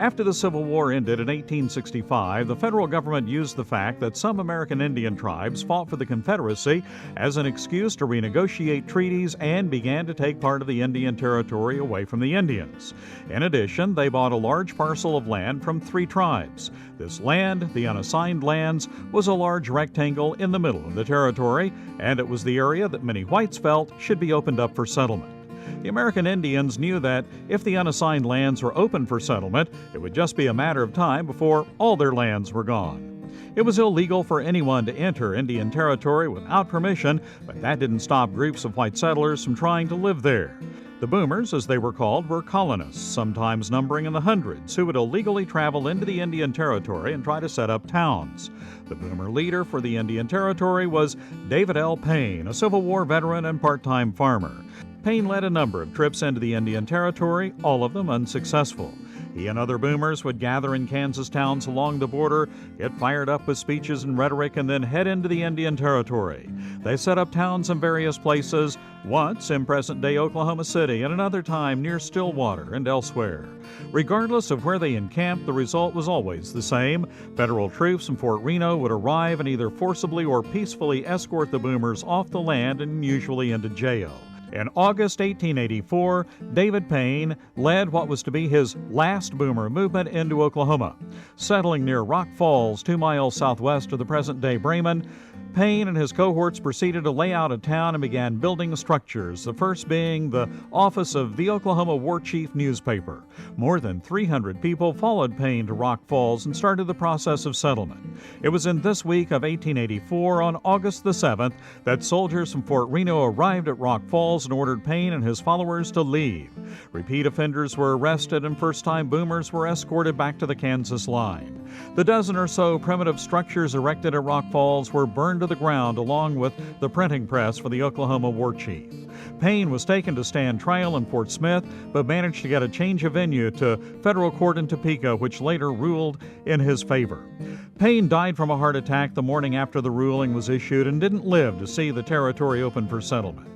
After the Civil War ended in 1865, the federal government used the fact that some American Indian tribes fought for the Confederacy as an excuse to renegotiate treaties and began to take part of the Indian Territory away from the Indians. In addition, they bought a large parcel of land from 3 tribes. This land, the unassigned lands, was a large rectangle in the middle of the territory, and it was the area that many whites felt should be opened up for settlement. The American Indians knew that if the unassigned lands were open for settlement, it would just be a matter of time before all their lands were gone. It was illegal for anyone to enter Indian Territory without permission, but that didn't stop groups of white settlers from trying to live there. The Boomers, as they were called, were colonists, sometimes numbering in the hundreds, who would illegally travel into the Indian Territory and try to set up towns. The Boomer leader for the Indian Territory was David L. Payne, a Civil War veteran and part-time farmer. Payne led a number of trips into the Indian Territory, all of them unsuccessful. He and other Boomers would gather in Kansas towns along the border, get fired up with speeches and rhetoric, and then head into the Indian Territory. They set up towns in various places, once in present-day Oklahoma City and another time near Stillwater and elsewhere. Regardless of where they encamped, the result was always the same. Federal troops from Fort Reno would arrive and either forcibly or peacefully escort the Boomers off the land and usually into jail. In August 1884, David Payne led what was to be his last Boomer movement into Oklahoma. Settling near Rock Falls, 2 miles southwest of the present-day Bremen, Payne and his cohorts proceeded to lay out a town and began building structures, the first being the office of the Oklahoma War Chief newspaper. More than 300 people followed Payne to Rock Falls and started the process of settlement. It was in this week of 1884, on August the 7th, that soldiers from Fort Reno arrived at Rock Falls and ordered Payne and his followers to leave. Repeat offenders were arrested and first-time Boomers were escorted back to the Kansas line. The dozen or so primitive structures erected at Rock Falls were burned to the ground along with the printing press for the Oklahoma War Chief. Payne was taken to stand trial in Fort Smith, but managed to get a change of venue to federal court in Topeka, which later ruled in his favor. Payne died from a heart attack the morning after the ruling was issued and didn't live to see the territory open for settlement.